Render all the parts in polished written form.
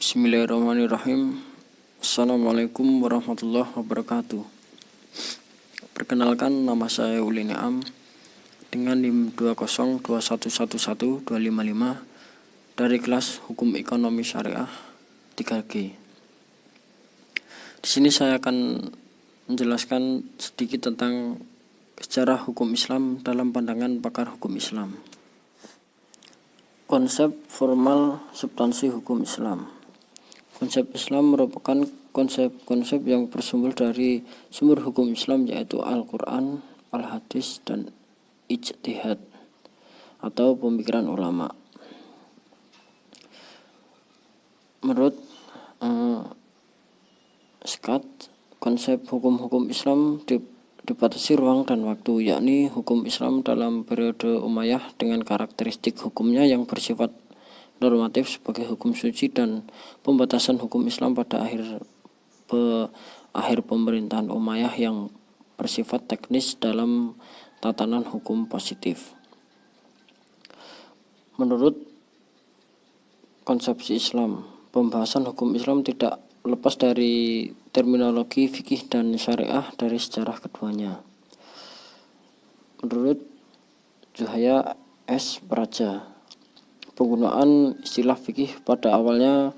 Bismillahirrahmanirrahim. Assalamualaikum warahmatullahi wabarakatuh. Perkenalkan, nama saya Uli Niam dengan NIM 202111255 dari kelas Hukum Ekonomi Syariah 3G. Di sini saya akan menjelaskan sedikit tentang sejarah hukum Islam dalam pandangan pakar hukum Islam. Konsep formal substansi hukum Islam. Konsep Islam merupakan konsep-konsep yang bersumber dari sumber hukum Islam, yaitu Al-Quran, Al-Hadis, dan ijtihad atau pemikiran ulama. Menurut Scott, konsep hukum-hukum Islam dibatasi ruang dan waktu, yakni hukum Islam dalam periode Umayyah dengan karakteristik hukumnya yang bersifat normatif sebagai hukum suci dan pembatasan hukum Islam pada akhir pemerintahan Umayyah yang bersifat teknis dalam tatanan hukum positif. Menurut konsepsi Islam, pembahasan hukum Islam tidak lepas dari terminologi fikih dan syariah dari sejarah keduanya. Menurut Juhaya S. Praja, penggunaan istilah fikih pada awalnya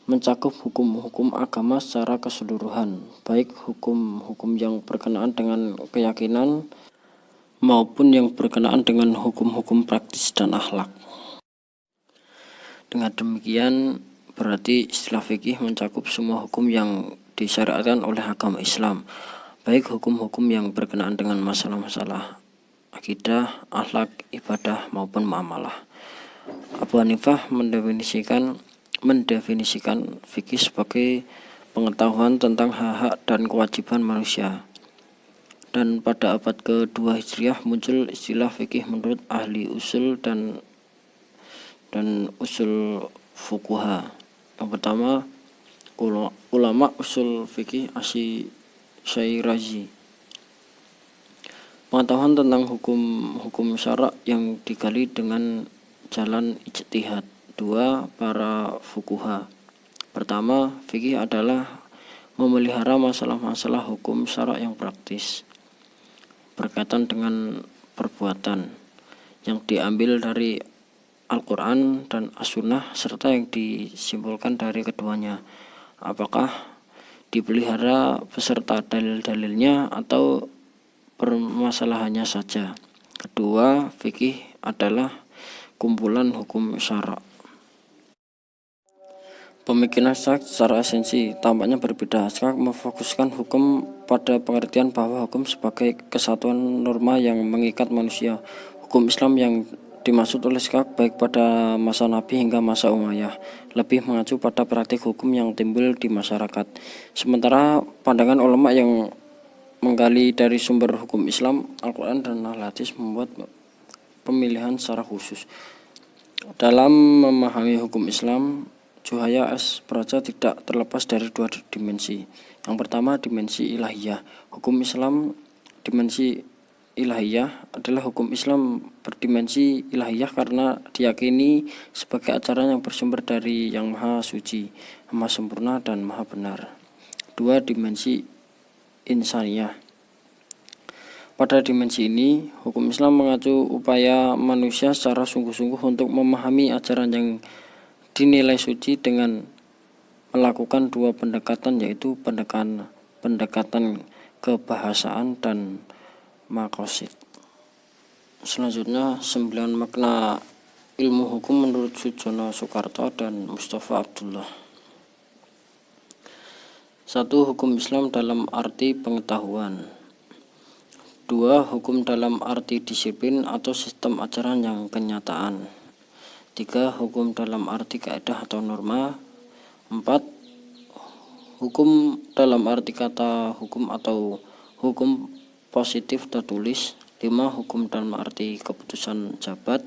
mencakup hukum-hukum agama secara keseluruhan, baik hukum-hukum yang berkenaan dengan keyakinan maupun yang berkenaan dengan hukum-hukum praktis dan akhlak. Dengan demikian, berarti istilah fikih mencakup semua hukum yang disyariatkan oleh agama Islam, baik hukum-hukum yang berkenaan dengan masalah-masalah akidah, akhlak, ibadah maupun muamalah. Abu Hanifah mendefinisikan fikih sebagai pengetahuan tentang hak-hak dan kewajiban manusia. Dan pada abad ke-2 Hijriah muncul istilah fikih menurut ahli usul dan usul fuqaha. Yang pertama, ulama usul fikih Asy-Syairazi. Pengetahuan tentang hukum syarak yang digali dengan jalan ijtihad. 2. Para fuqaha. Pertama, fikih adalah memelihara masalah-masalah hukum syarak yang praktis berkaitan dengan perbuatan yang diambil dari Al-Quran dan As-Sunnah serta yang disimpulkan dari keduanya, apakah dipelihara beserta dalil-dalilnya atau permasalahannya saja. Kedua, fikih adalah kumpulan hukum syarak. Pemikiran Syakh secara esensi tampaknya berbeda. Syakh memfokuskan hukum pada pengertian bahwa hukum sebagai kesatuan norma yang mengikat manusia. Hukum Islam yang dimaksud oleh Syakh baik pada masa Nabi hingga masa Umayyah lebih mengacu pada praktik hukum yang timbul di masyarakat. Sementara pandangan ulama yang menggali dari sumber hukum Islam, Al-Quran dan Al-Hadis membuat pemilihan secara khusus. Dalam memahami hukum Islam, Juhaya S. Praja tidak terlepas dari dua dimensi. Yang pertama, dimensi ilahiyah. Hukum Islam dimensi ilahiyah adalah hukum Islam berdimensi ilahiyah karena diyakini sebagai ajaran yang bersumber dari Yang Maha Suci, Maha Sempurna dan Maha Benar. 2. Dimensi insaniyah. Pada dimensi ini, hukum Islam mengacu upaya manusia secara sungguh-sungguh untuk memahami ajaran yang dinilai suci dengan melakukan dua pendekatan, yaitu pendekatan kebahasaan dan maqasid. Selanjutnya, 9 makna ilmu hukum menurut Sujono Soekarto dan Mustafa Abdullah. 1. Hukum Islam dalam arti pengetahuan. 2. Hukum dalam arti disiplin atau sistem ajaran yang kenyataan. 3. Hukum dalam arti kaidah atau norma. 4. Hukum dalam arti kata hukum atau hukum positif tertulis. 5. Hukum dalam arti keputusan jabat.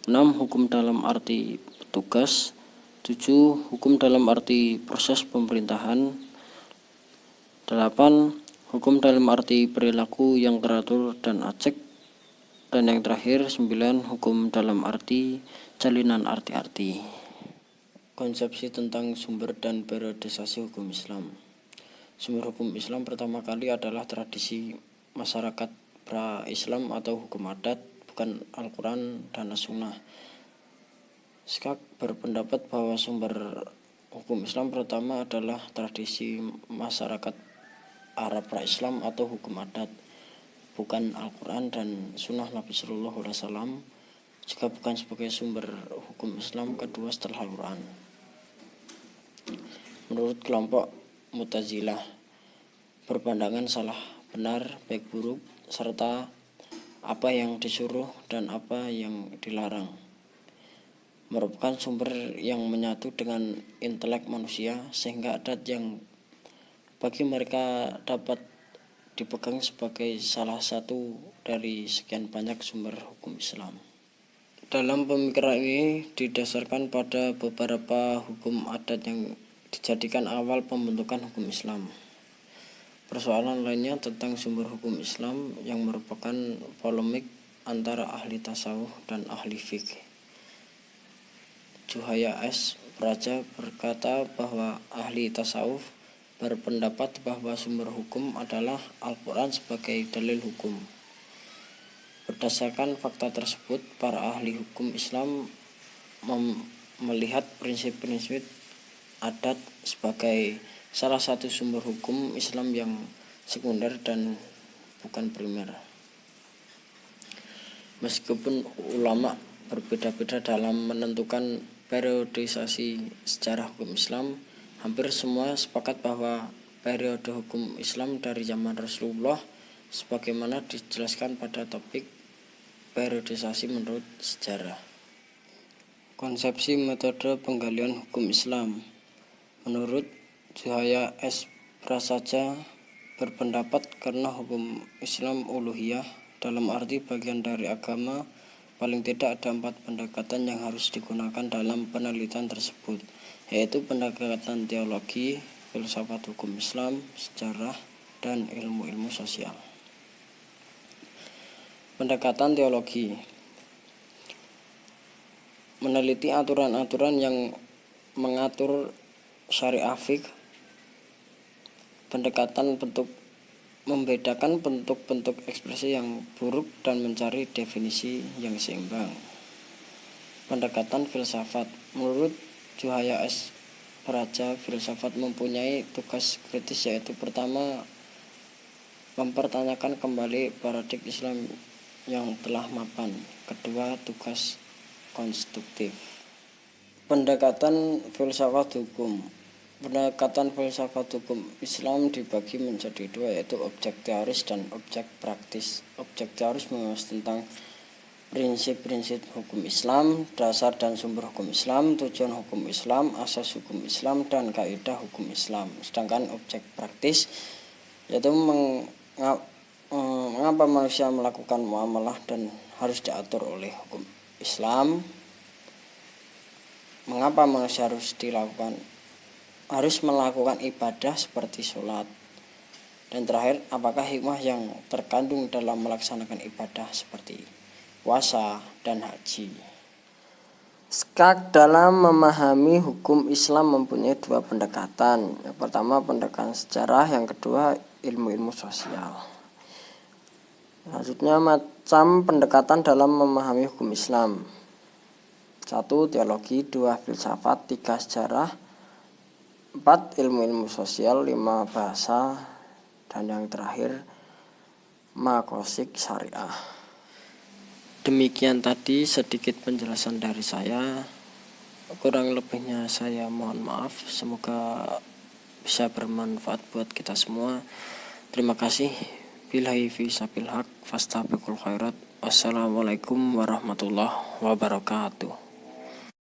6. Hukum dalam arti petugas. 7. Hukum dalam arti proses pemerintahan. 8. Hukum dalam arti perilaku yang teratur dan acak. Dan yang terakhir 9. Hukum dalam arti jalinan arti-arti. Konsepsi tentang sumber dan periodisasi hukum Islam. Sumber hukum Islam pertama kali adalah tradisi masyarakat pra-Islam atau hukum adat, bukan Al-Quran dan As-Sunnah. Skak berpendapat bahwa sumber hukum Islam pertama adalah tradisi masyarakat Arab pra-Islam atau hukum adat, bukan Al-Quran dan Sunnah Nabi Sallallahu Alaihi Wasallam, juga bukan sebagai sumber hukum Islam kedua setelah Al-Quran. Menurut kelompok Mu'tazilah, berpandangan salah benar, baik buruk, serta apa yang disuruh dan apa yang dilarang merupakan sumber yang menyatu dengan intelek manusia, sehingga adat yang bagi mereka dapat dipegang sebagai salah satu dari sekian banyak sumber hukum Islam. Dalam pemikiran ini didasarkan pada beberapa hukum adat yang dijadikan awal pembentukan hukum Islam. Persoalan lainnya tentang sumber hukum Islam yang merupakan polemik antara ahli tasawuf dan ahli fikih. Juhaya S. Praja berkata bahwa ahli tasawuf berpendapat bahwa sumber hukum adalah Al-Quran sebagai dalil hukum. Berdasarkan fakta tersebut, para ahli hukum Islam melihat prinsip-prinsip adat sebagai salah satu sumber hukum Islam yang sekunder dan bukan primer. Meskipun ulama berbeda-beda dalam menentukan periodisasi sejarah hukum Islam, hampir semua sepakat bahwa periode hukum Islam dari zaman Rasulullah sebagaimana dijelaskan pada topik periodisasi menurut sejarah. Konsepsi metode penggalian hukum Islam. Menurut Juhaya S. Prasaja berpendapat karena hukum Islam uluhiyah, dalam arti bagian dari agama, paling tidak ada 4 pendekatan yang harus digunakan dalam penelitian tersebut, yaitu pendekatan teologi, filsafat hukum Islam, sejarah, dan ilmu-ilmu sosial. Pendekatan teologi meneliti aturan-aturan yang mengatur syariah fiqh. Pendekatan bentuk membedakan bentuk-bentuk ekspresi yang buruk dan mencari definisi yang seimbang. Pendekatan filsafat. Menurut Juhaya S. Praja, filsafat mempunyai tugas kritis, yaitu pertama, mempertanyakan kembali paradigma Islam yang telah mapan. Kedua, tugas konstruktif. Pendekatan filsafat hukum. Pendekatan filsafat hukum Islam dibagi menjadi 2, yaitu objek teoris dan objek praktis. Objek teoris membahas tentang prinsip-prinsip hukum Islam, dasar dan sumber hukum Islam, tujuan hukum Islam, asas hukum Islam, dan kaidah hukum Islam. Sedangkan objek praktis yaitu mengapa manusia melakukan muamalah dan harus diatur oleh hukum Islam, mengapa manusia harus melakukan ibadah seperti sholat, dan terakhir, apakah hikmah yang terkandung dalam melaksanakan ibadah seperti puasa dan haji. Skak dalam memahami hukum Islam mempunyai 2 pendekatan. Yang pertama pendekatan sejarah, yang kedua ilmu-ilmu sosial. Selanjutnya macam pendekatan dalam memahami hukum Islam. 1. Teologi, 2. Filsafat, 3. Sejarah, 4. Ilmu-ilmu sosial, 5. Bahasa, dan yang terakhir maqasid syariah. Demikian tadi sedikit penjelasan dari saya. Kurang lebihnya saya mohon maaf. Semoga bisa bermanfaat buat kita semua. Terima kasih. Billahi fi sabil haq fastabiqul khairat. Wassalamualaikum warahmatullahi wabarakatuh.